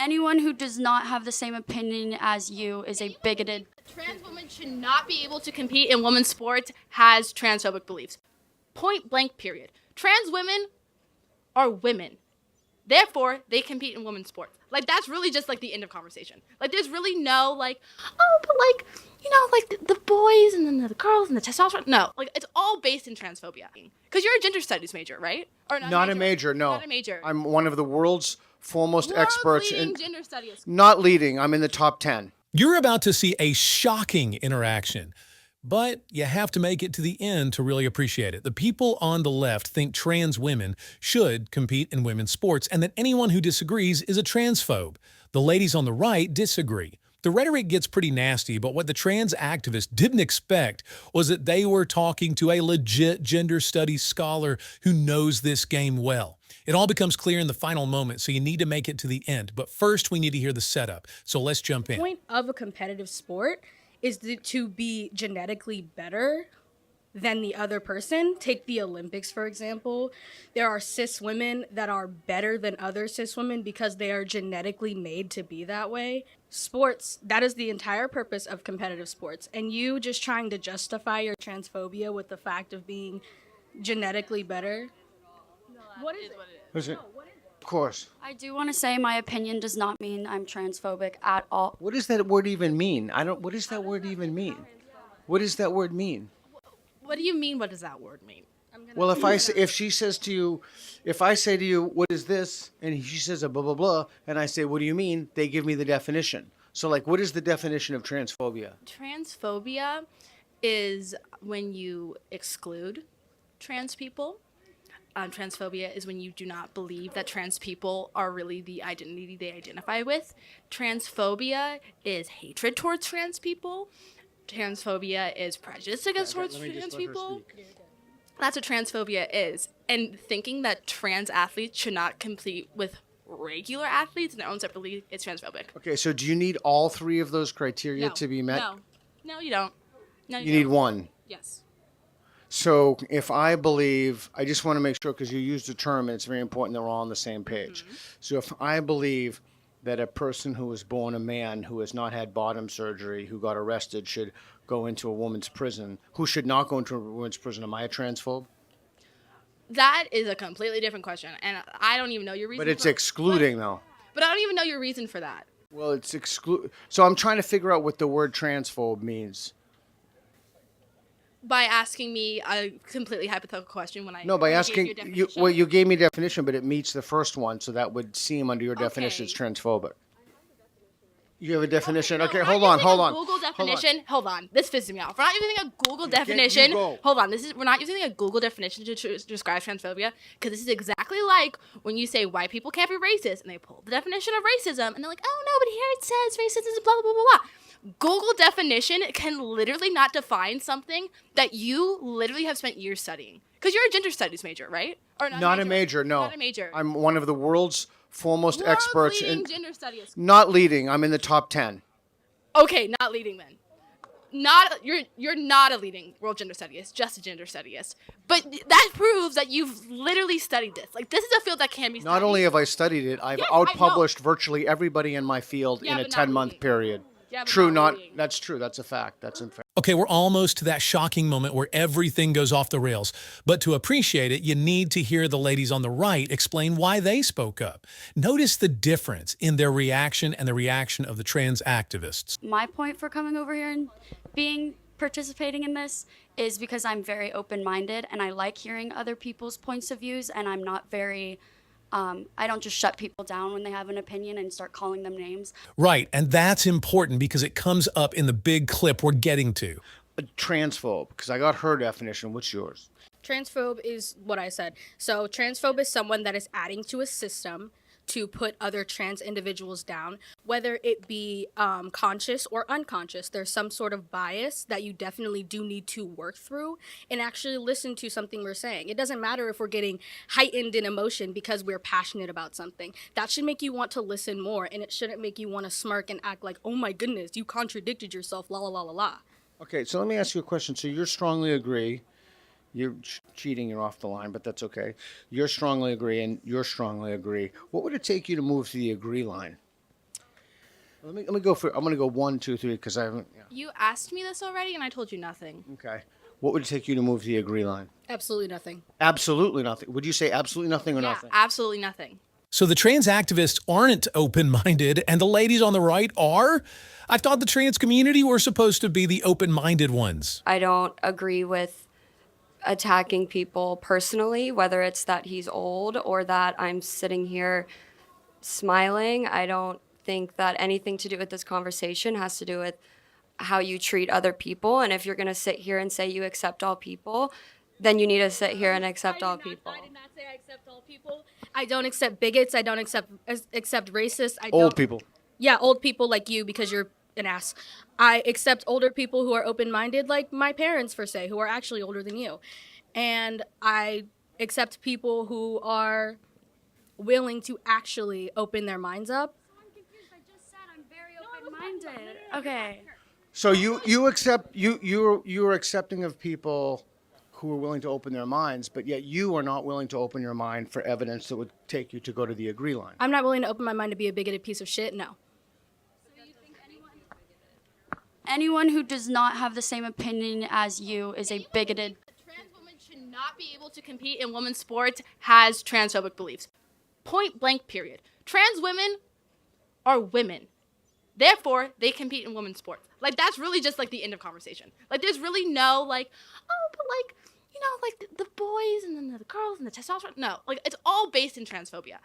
Anyone who does not have the same opinion as you is a bigoted. Trans women should not be able to compete in women's sports has transphobic beliefs. Point blank, period. Trans women are women. Therefore, they compete in women's sports. Like, that's really just, like, the end of conversation. Like, there's really no, like, oh, but, like, you know, like, the boys and then the girls and the testosterone. No. Like, it's all based in transphobia. Because you're a gender studies major, right? Or Not a major, no. Not a major. I'm one of the world's foremost experts in gender studies. Not leading. I'm in the top 10. You're about to see a shocking interaction, but you have to make it to the end to really appreciate it. The people on the left think trans women should compete in women's sports and that anyone who disagrees is a transphobe. The ladies on the right disagree. The rhetoric gets pretty nasty, but what the trans activists didn't expect was that they were talking to a legit gender studies scholar who knows this game well. It all becomes clear in the final moment, so you need to make it to the end. But first, we need to hear the setup. So let's jump in. The point of a competitive sport is to be genetically better than the other person. Take the Olympics, for example. There are cis women that are better than other cis women because they are genetically made to be that way. Sports, that is the entire purpose of competitive sports. And you just trying to justify your transphobia with the fact of being genetically better. What is it? Is it? Of course. I do want to say my opinion does not mean I'm transphobic at all. What does that word even mean? What does that word even mean? What does that word mean? What do you mean, what does that word mean? Well, if she says to you, if I say to you, what is this? And she says a blah, blah, blah, and I say, what do you mean? They give me the definition. So, like, what is the definition of transphobia? Transphobia is when you exclude trans people. Transphobia is when you do not believe that trans people are really the identity they identify with. Transphobia is hatred towards trans people. Transphobia is prejudice against trans people. That's what transphobia is. And thinking that trans athletes should not compete with regular athletes in their own separate league is transphobic. Okay, so do you need all three of those criteria to be met? No, you don't. No, you need one. Yes. So if I believe, I just want to make sure, because you used the term, and it's very important that we're all on the same page. Mm-hmm. So if I believe that a person who was born a man who has not had bottom surgery, who got arrested, should go into a woman's prison, who should not go into a woman's prison, am I a transphobe? That is a completely different question, and I don't even know your reason. But it's excluding, though. But I don't even know your reason for that. Well, it's So I'm trying to figure out what the word transphobe means. By asking me a completely hypothetical question when I by asking you. Well, you gave me a definition, but it meets the first one, so that would seem under your definition as transphobic. You have a definition. Okay, hold on. Google definition. Hold on. This pisses me off. We're not using a Google definition. Hold on. We're not using a Google definition to describe transphobia, because this is exactly like when you say white people can't be racist, and they pull the definition of racism, and they're like, oh no, but here it says racism is blah blah blah blah blah. Google definition can literally not define something that you literally have spent years studying. Because you're a gender studies major, right? Or not a major, no. Not a major. I'm one of the world's foremost experts in gender studies. Not leading. I'm in the top 10. Okay, not leading then. You're not a leading world gender studies, just a gender studies. But that proves that you've literally studied this. Like, this is a field that can be studied. Not only have I studied it, I've outpublished virtually everybody in my field in a 10-month period. Yeah, that's true. That's a fact. That's in fact. Okay, we're almost to that shocking moment where everything goes off the rails. But to appreciate it, you need to hear the ladies on the right explain why they spoke up. Notice the difference in their reaction and the reaction of the trans activists. My point for coming over here and participating in this is because I'm very open-minded and I like hearing other people's points of views, and I'm not very... I don't just shut people down when they have an opinion and start calling them names. Right, and that's important because it comes up in the big clip we're getting to. A transphobe, because I got her definition. What's yours? Transphobe is what I said. So transphobe is someone that is adding to a system to put other trans individuals down, whether it be conscious or unconscious. There's some sort of bias that you definitely do need to work through and actually listen to something we're saying. It doesn't matter if we're getting heightened in emotion because we're passionate about something. That should make you want to listen more, and it shouldn't make you want to smirk and act like, oh my goodness, you contradicted yourself, la la la la la. Okay, so let me ask you a question. So you strongly agree. You're cheating, you're off the line, but that's okay. You're strongly agree, and you're strongly agree. What would it take you to move to the agree line? Let me go for. I'm gonna go 1, 2, 3 because I haven't. Yeah. You asked me this already, and I told you nothing. Okay. What would it take you to move to the agree line? Absolutely nothing. Absolutely nothing. Would you say absolutely nothing or Yeah, nothing? absolutely nothing. So the trans activists aren't open-minded and the ladies on the right are? I thought the trans community were supposed to be the open-minded ones. I don't agree with attacking people personally, whether it's that he's old or that I'm sitting here smiling. I don't think that anything to do with this conversation has to do with how you treat other people. And if you're going to sit here and say you accept all people, then you need to sit here and accept all people. I did not say I accept all people. I don't accept bigots. I don't accept racists. Old people. Yeah, old people like you because you're an ass. I accept older people who are open-minded, like my parents, per se, who are actually older than you. And I accept people who are willing to actually open their minds up. I'm confused. I just said I'm very open-minded. Okay. So you accept you're accepting of people who are willing to open their minds, but yet you are not willing to open your mind for evidence that would take you to go to the agree line. I'm not willing to open my mind to be a bigoted piece of shit. No. Anyone who does not have the same opinion as you is a bigoted. A trans woman should not be able to compete in women's sports has transphobic beliefs. Point blank, period. Trans women are women. Therefore, they compete in women's sports. Like, that's really just, like, the end of conversation. Like, there's really no, like, oh, but, like, you know, like, the boys and then the girls and the testosterone. No, like, it's all based in transphobia.